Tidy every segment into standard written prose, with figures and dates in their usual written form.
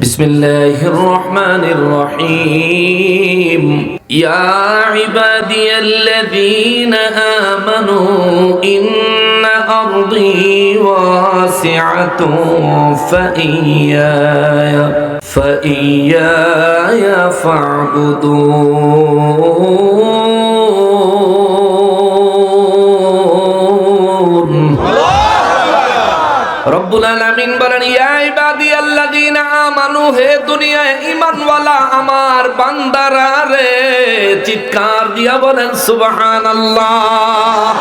বিসমিল্লাহির রহমানির রহিম। ইয়া ইবাদিয়াল্লাযীনা আমানু ইন্না আরদী ওয়াসিআতুন ফাইয়ায়া ফা'বুদুন। রব্বুল আলামিন বলেন, ইয়া ইবাদিয়াল্লাযীনা আমানু, হে দুনিয়ায় ঈমানওয়ালা আমার বান্দারা রে, চিৎকার দিয়া বলেন সুবহানাল্লাহ।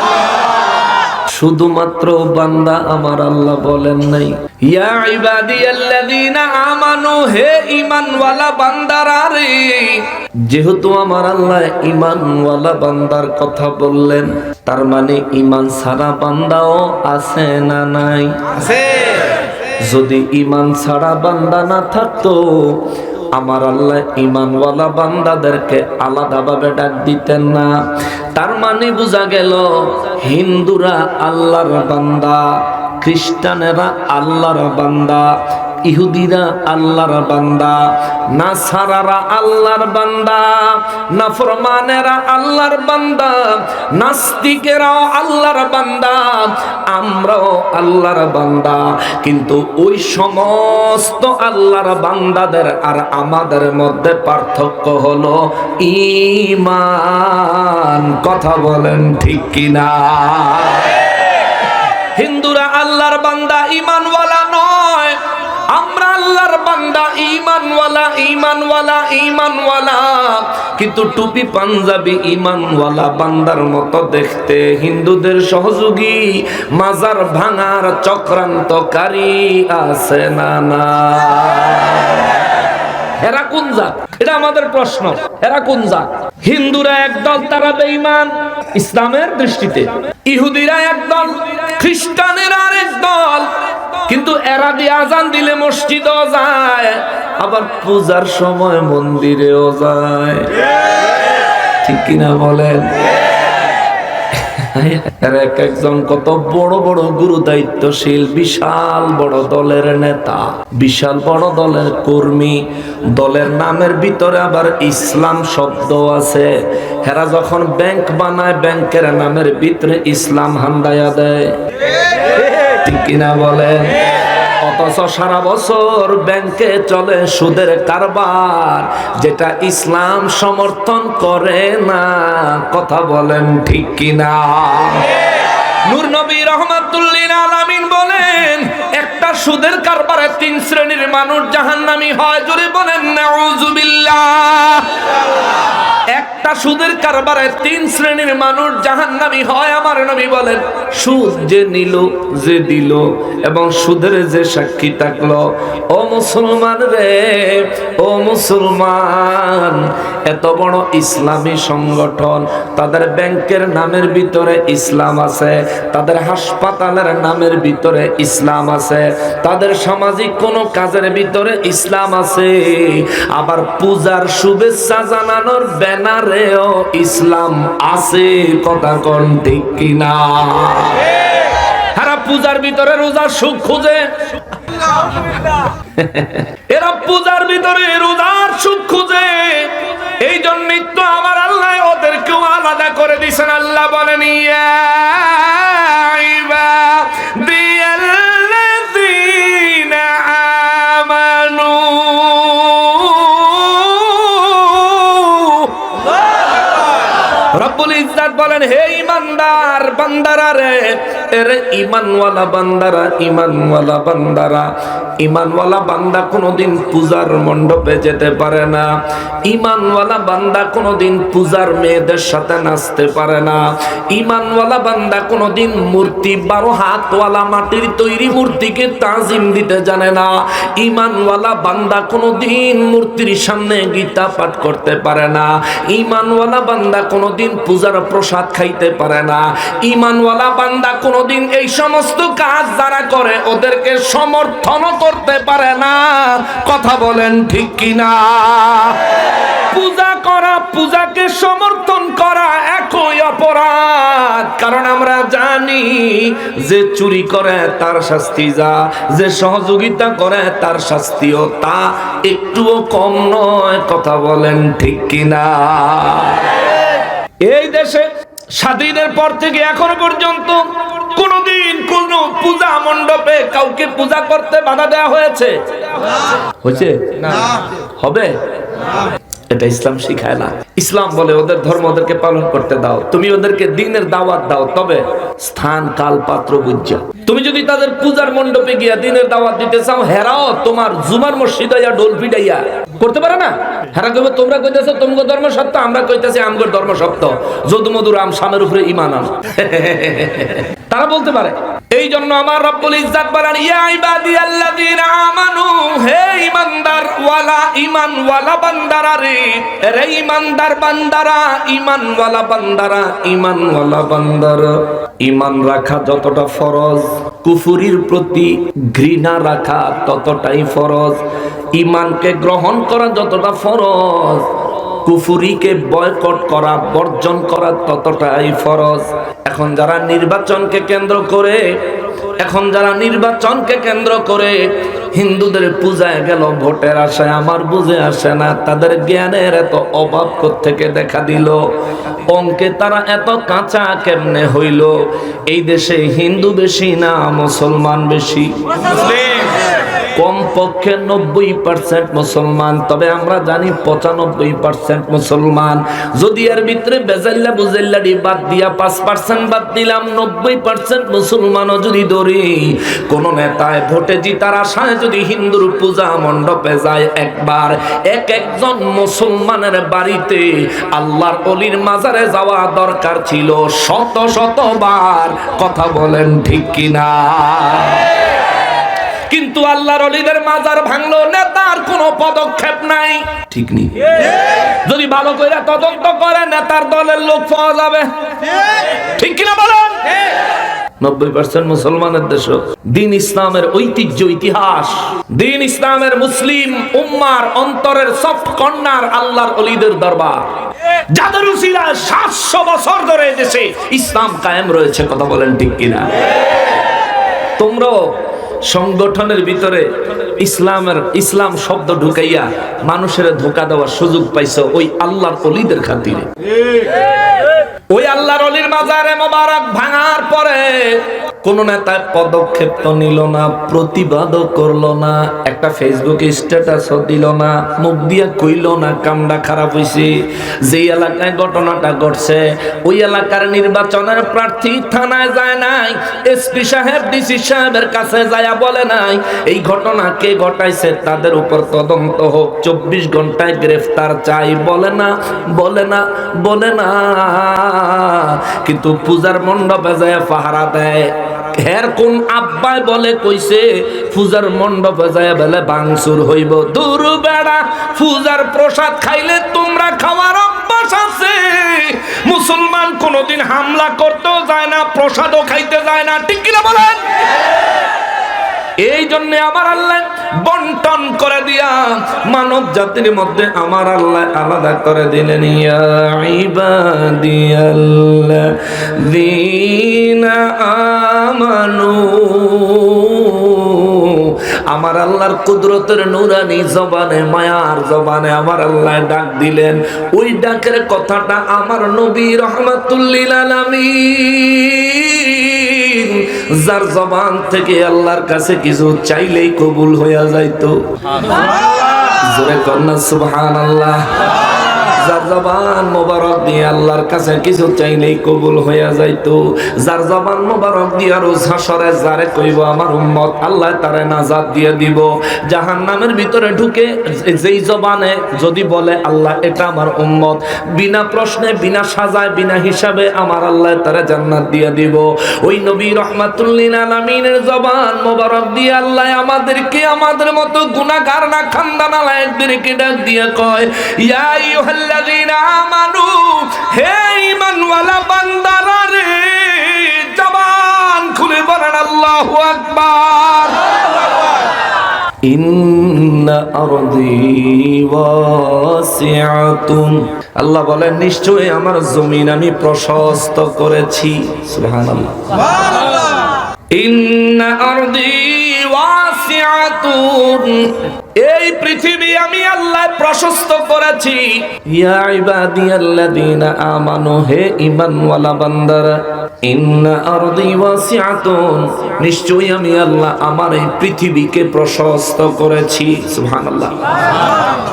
শুধুমাত্র বান্দা আমার আল্লাহ বলেন নাই, ইয়া ইবাদিয়াল্লাযীনা আমানু, হে ঈমানওয়ালা বান্দারা রে। যেহেতু আমার আল্লাহ ঈমানওয়ালা বান্দার কথা বললেন, তার মানে ঈমান ছাড়া বান্দাও আছে না নাই? আছে। যদি ঈমান ছাড়া বান্দা না থাকতো, আমার আল্লাহ ঈমানওয়ালা বান্দাদেরকে আলাদাভাবে ডাক দিতেন না। তার মানে বোঝা গেল, হিন্দুরা আল্লাহর বান্দা, খ্রিস্টানেরা আল্লাহর বান্দা, ইহুদিরা আল্লাহর বান্দা, নাসারারা আল্লাহর বান্দা, নাফরমানেরা আল্লাহর বান্দা, নাস্তিকেরাও আল্লাহর বান্দা, আমরাও আল্লাহর বান্দা। কিন্তু ওই সমস্ত আল্লাহর বান্দাদের আর আমাদের মধ্যে পার্থক্য হলো ঈমান। কথা বলেন ঠিক কিনা? হিন্দুরা আল্লাহর বান্দা, ঈমানওয়ালা নয়। আমরা আল্লাহর বান্দা, ঈমানওয়ালা, ঈমানওয়ালা, ঈমানওয়ালা। কিন্তু টুপি পাঞ্জাবি ঈমানওয়ালা বান্দার মতো দেখতে, হিন্দুদের সহযোগী মাজার ভাঙার চক্রান্তকারী আছে না না? এরা কোন জাত? এটা আমাদের প্রশ্ন। এরা কোন জাত? হিন্দুরা একদল, তারা বেঈমান ইসলামের দৃষ্টিতে। ইহুদিরা একদল, খ্রিস্টানেরা আরেক দল। কিন্তু এরা দিয়ে আজান দিলে মসজিদেও যায়, আবার পূজার সময় মন্দিরেও যায়। ঠিক কিনা বলেন? এর এক একজন কত বড় বড় গুরু দায়িত্বশীল, বিশাল বড় দলের নেতা, বিশাল বড় দলের কর্মী। দলের নামের ভিতরে আবার ইসলাম শব্দ আছে। হেরা যখন ব্যাংক বানায়, ব্যাংকের নামের ভিতরে ইসলাম হান্দায়া দেয়। ঠিক কিনা বলেন? অথচ সারা বছর ব্যাংকে চলে সুদের কারবার, যেটা ইসলাম সমর্থন করে না। কথা বলেন ঠিক কিনা? নূর নবী রাহমাতুল্লিল আলামিন বলেন, একটা সুদের কারবারে 3 শ্রেণীর মানুষ জাহান্নামী হয়। জোরে বলেন নাউযুবিল্লাহ। একটা সুদের কারবারে 3 শ্রেণীর মানুষ জাহান্নামী হয়। আমার নবী বলেন, সুদ যে নিল, যে দিল, এবং সুদের যে সাক্ষী থাকলো। ও মুসলমান রে, ও মুসলমান, এত বড় ইসলামী সংগঠন, তাদের ব্যাংকের নামের ভিতরে ইসলাম আছে, তাদের হাসপাতালের নামের ভিতরে ইসলাম আছে, তাদের সামাজিক কোন কাজের ভিতরে ইসলাম আছে, আবার পূজার শুভেচ্ছা জানানোর ব্যানারেও ইসলাম আছে। কথা কোন ঠিক কিনা? এরা পূজার ভিতরে রোজার সুখ খুঁজে, এরা পূজার ভিতরে রোজার সুখ খুঁজে। এই জন্যই তো আমার আল্লাহ ওদেরকেও আলাদা করে দিয়েছেন। আল্লাহ বলেন, ইয়া ইবাদিয়াল্লাযীনা আমানু, রব্বুল ইজ্জত বলেন, হে ঈমানদার বান্দারা রে, এরে ঈমানওয়ালা বান্দারা, ঈমানওয়ালা বান্দারা। ঈমানওয়ালা বান্দা কোনোদিন পূজার মণ্ডপে যেতে পারে না। ঈমানওয়ালা বান্দা কোনোদিন পূজার মেয়েদের সাথে নাচতে পারে না। ঈমানওয়ালা বান্দা কোনোদিন মূর্তি, 12 হাতওয়ালা মাটির তৈরি মূর্তিকে তাজিম দিতে জানে না। ঈমানওয়ালা বান্দা কোনোদিন মূর্তির সামনে গীতা পাঠ করতে পারে না। ঈমানওয়ালা বান্দা কোনোদিন পূজার প্রসাদ খাইতে পারে না। ঈমানওয়ালা বান্দা কোনোদিন এই সমস্ত কাজ যারা করে ওদেরকে সমর্থন করতে পারে না। কথা বলেন ঠিক কিনা? পূজা করা, পূজাকে সমর্থন করা একই অপরাধ। কারণ আমরা জানি যে চুরি করে তার শাস্তি যা, যে সহযোগিতা করে তার শাস্তিও তা, একটুও কম নয়। কথা বলেন ঠিক কিনা? এই দেশে স্বাধীনের পর থেকে এখনো পর্যন্ত কোনদিন কোন পূজা মণ্ডপে কাউকে পূজা করতে বাধা দেওয়া হয়েছে? হয়েছে না? হবে? এটা ইসলাম শিখায় না। ইসলাম বলে ওদের ধর্ম ওদেরকে পালন করতে দাও, তুমি ওদেরকে দিনের দাওয়াত দাও, তবে স্থান কাল পাত্র বুঝা। তুমি যদি তাদের পূজার মণ্ডপে গিয়া দিনের দাওয়াত দিতে চাও, হেরাও তোমার জুমার মসজিদ হইয়া ডোল পিটাইয়া করতে পারে না। হেরা কইবে তোমরা কইতেছো তোমাদের ধর্ম সত্য, আমরা কইতেছি আমগর ধর্ম সত্য, যদু মধুর আম সামের উপরে ঈমান আন। তারা বলতে পারে। এই জন্য আমার রব্বুল ইজ্জাত বলেন, ইয়া ইবাদিয়াল্লাযীনা আমানু, হে ঈমানদার ওয়ালা ঈমান ওয়ালা বান্দারা রে, রে ঈমানদার বান্দারা, ঈমান ওয়ালা বান্দারা, ঈমান ওয়ালা বান্দারা। ঈমান রাখা যতটা ফরজ, কুফরির প্রতি ঘৃণা রাখা ততটাই ফরজ। ঈমানকে গ্রহণ করা যতটা ফরজ, কুফরিকে বয়কট করা, বর্জন করা ততটাই ফরজ। এখন যারা নির্বাচনকে কেন্দ্র করে হিন্দুদের পূজায় গেল ভোটের আশায়, আমার বুঝে আসে না তাদের জ্ঞানের এত অভাব কোত্থেকে দেখা দিল। অঙ্কে তারা এত কাঁচা কেমনে হইল? এই দেশে হিন্দু বেশি না মুসলমান বেশি? কমপক্ষে 90% মুসলমান, তবে আমরা জানি 95% মুসলমান। যদি এর ভিতরে বেজাল্লা বুজাল্লাডি বাদ দিয়া 5% বাদ দিলাম, 90% মুসলমানও যদি ধরি, কোন নেতায় ভোটে জিতার আশায় যদি হিন্দুর পূজা মণ্ডপে যায় একবার, একজন মুসলমানের বাড়িতে আল্লাহর ওলির মাজারে যাওয়া দরকার ছিল শত শতবার। কথা বলেন ঠিক কিনা? কিন্তু আল্লাহর ওলিদের মাজার ভাঙলো, নেতার কোনো পদক্ষেপ নাই। ঠিক নেই? যদি ভালো করে তদন্ত করে নেতার দলের লোক পাওয়া যাবে। ঠিক কিনা বলেন? 90% মুসলমানের দেশ, দিন ইসলামের ঐতিহ্য ইতিহাস, দিন ইসলামের মুসলিম উম্মার অন্তরের সফট কর্নার আল্লাহর ওলিদের দরবার, যাদের উসিলায় 700 বছর ধরে দেশে ইসলাম কায়েম রয়েছে। কথা বলেন ঠিক কিনা? তোমরাও সংগঠনের ভিতরে ইসলাম শব্দ ঢুকাইয়া মানুষের ধোঁকা দেওয়ার সুযোগ পাইছো ওই আল্লাহর ওলিদের খাতিরে। ওই আল্লাহর ওলির মাজারে মোবারক ভাঙার পরে কোন নেতা পদক্ষেপ তো নিল না, প্রতিবাদও করলো না, একটা ফেসবুকে স্ট্যাটাসও দিল না, মুখ দিয়া কইল না কামটা খারাপ হইছে। যেই এলাকায় ঘটনাটা ঘটছে ওই এলাকার নির্বাচনের প্রার্থী থানায় যায় নাই, এসপি সাহেব ডিসি সাহেবের কাছে যায়া বলে নাই এই ঘটনা কে ঘটাইছে তাদের উপর তদন্ত হোক, 24 ঘন্টায় গ্রেফতার চাই। বলে না। কিন্তু পূজার মণ্ডপে যায় পাহারা দেয়। হের কোন আব্বাই বলে কইছে পূজার মণ্ডপে যায় বলে ভাঙচুর হইব? দূর বেড়া, পূজার প্রসাদ খাইলে তোমরা খাওয়ার অভ্যাস আছে। মুসলমান কোনদিন হামলা করতেও যায় না, প্রসাদও খাইতে যায় না। ঠিক কিনা বলেন? এই জন্য আমার আল্লাহ বন্টন করে দিয়া মানব জাতির মধ্যে আমার আল্লাহ আলাদা করে দিলেন। ইয়া ইবাদিয়াল্লাযীনা আমানু, আমার আল্লাহর কুদরতের নুরানি জবানে, মায়ার জবানে আমার আল্লাহ ডাক দিলেন। ওই ডাকের কথাটা আমার নবী রাহমাতুল লিল আলামিন, যার জবান থেকে আল্লাহর কাছে কিছু চাইলেই কবুল হইয়া যাইতো। জোরে কন্যা সুবহানাল্লাহ। যার জবান মোবারক দিয়ে আল্লাহর কাছে কিছু চাইলেই কবুল হইয়া যাইতো। যার জবান মোবারক দিয়ে রোজ হাসরে যারে কইব আমার উম্মত, আল্লাহ তারে নাজাত দিয়ে দিব। জাহান্নামের ভিতরে ঢুকে যেই জবানে যদি বলে আল্লাহ এটা আমার উম্মত, বিনা প্রশ্নে, বিনা সাজায়, বিনা হিসাবে আমার আল্লাহ তারে জান্নাত দিয়ে দিব। ওই নবী রাহমাতুল লিল আলামিনের জবান মোবারক দিয়ে আল্লাহ আমাদেরকে, আমাদের মতো গুনাহগার না খানদানালায়েকদেরকে ডাক দিয়ে কয়, ইয়া আইয়ুহাল্লাযীনা আমানু, হে ঈমানওয়ালা বান্দারা রে, জবান খুলে বলেন আল্লাহু আকবার। ইন্না আরদি ওয়াসিআতুন, আল্লাহ বলেন নিশ্চয়ই আমার জমিন আমি প্রশস্ত করেছি। সুবহানাল্লাহ, ইন্না আরদি ওয়াসিআতুন, এই পৃথিবী আমি আল্লাহ প্রশস্ত করেছি। ইয়া ইবাদিয়াল্লাযীনা আমানু, হে ঈমানওয়ালা বান্দারা, ইন্না আরদি ওয়াসিআতুন, নিশ্চয়ই আমি আল্লাহ আমার এই পৃথিবীকে প্রশস্ত করেছি। সুবহানাল্লাহ,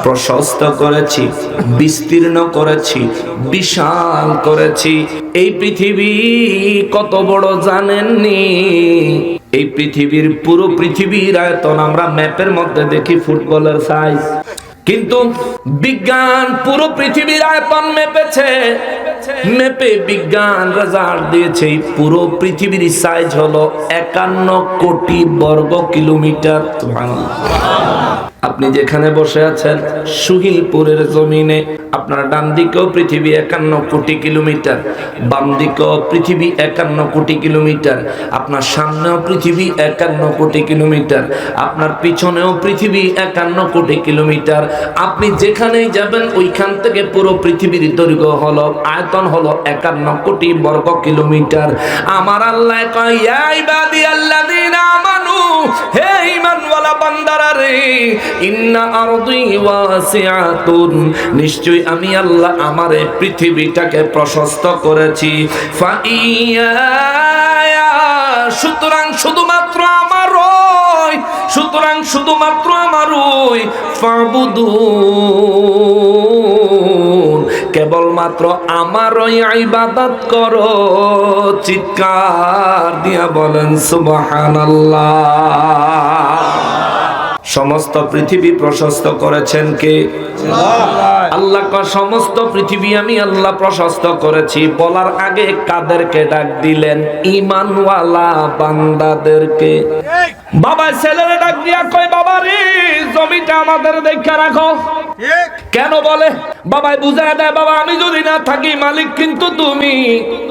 প্রশস্ত করেছি, বিস্তীর্ণ করেছি, বিশাল করেছি। এই পৃথিবী কত বড় জানেননি? এই পৃথিবীর পুরো পৃথিবীর আয়তন আমরা ম্যাপের মধ্যে দেখি ফুটবলের সাইজ, কিন্তু বিজ্ঞান পুরো পৃথিবীর আয়তন মেপেছে। মেপে বিজ্ঞান রেজাল্ট দিয়েছে পুরো পৃথিবীর সাইজ হলো 51 কোটি বর্গ কিলোমিটার। আপনি যেখানে বসে আছেন সুহিলপুরের জমিনে, আপনার ডান দিকেও পৃথিবী 51 কোটি কিলোমিটার, বাম দিকেও পৃথিবী 51 কোটি কিলোমিটার, আপনার সামনেও পৃথিবী 51 কোটি কিলোমিটার, আপনার পিছনেও পৃথিবী 51 কোটি কিলোমিটার। আপনি যেখানেই যাবেন ওইখান থেকে পুরো পৃথিবীর দৈর্ঘ্য হলো, আয়তন হলো 51 কোটি বর্গ কিলোমিটার। আমার আল্লাহ কয়, ইয়া ইবাদিয়াল্লাযীনা আমানু, হে ঈমানওয়ালা বান্দারা রে, ইন্না আরদি ওয়াসিআতুন, নিশ্চয়ই আমি আল্লাহ আমার এই পৃথিবীটাকে প্রশস্ত করেছি। ফাইয়া, সুতরাং শুধুমাত্র আমারই, সুতরাং শুধুমাত্র আমারই, ফাবুদুন, কেবলমাত্র আমারই ইবাদত করো। চিৎকার দিয়া বলেন সুবহানাল্লাহ। সমস্ত পৃথিবী প্রশস্ত করেছেন কে? আল্লাহ। সমস্ত পৃথিবী আমি আল্লাহ প্রশস্ত করেছি বলার আগে কাদেরকে ডাক দিলেন? ঈমানওয়ালা বান্দাদেরকে। বাবা ছেলেরে ডাক দিয়া কয়, বাবা রে জমিটা আমাদের দেখা রাখো। কেন বলে? বাবাই বুঝায় দেয়, বাবা আমি যদি না থাকি মালিক কিন্তু তুমি,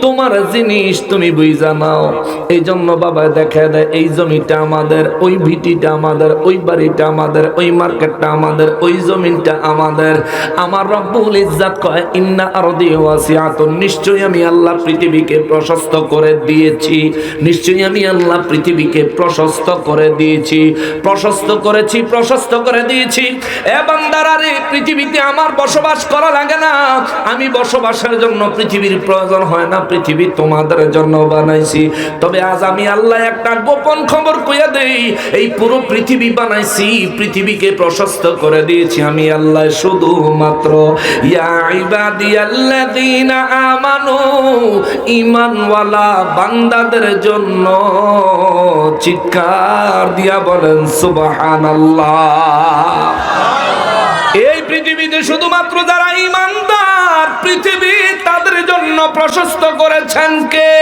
তোমার জিনিস তুমি বুঝা নাও। এই জন্য বাবা দেখা দেয় এই জমিটা আমাদের, ওই ভিটিটা আমাদের, ওই বাড়িটা আমাদের, ওই মার্কেটটা আমাদের, ওই জমিনটা আমাদের। আমার রব্বুল ইজ্জাত কয়, ইন্না আরদি ওয়াসিআতুন, নিশ্চয়ই আমি আল্লাহ পৃথিবীকে প্রশস্ত করে দিয়েছি, নিশ্চয়ই আমি আল্লাহ পৃথিবীকে প্রশস্ত করে দিয়েছি, প্রশস্ত করেছি, প্রশস্ত করে দিয়েছি। এ বান্দারা রে, পৃথিবীতে আমার বসবাস করা লাগে না, আমি বসবাসের জন্য পৃথিবীর প্রয়োজন হয় না, পৃথিবী তোমাদের জন্য বানাইছি। তবে আজ আমি আল্লাহ একটা গোপন খবর কইয়া দেই, এই পুরো পৃথিবী বানাইছি, পৃথিবীকে প্রশস্ত করে দিয়েছি আমি আল্লাহ শুধুমাত্র ইয়া ইবাদিয়াল্লাযীনা আমানু, ঈমানওয়ালা বান্দাদের জন্য। চিৎকার দিয়া বলেন সুবহানাল্লাহ। এই পৃথিবীতে শুধুমাত্র যারা ঈমানদার, পৃথিবী তাদের জন্য প্রশস্ত করেছেন কে?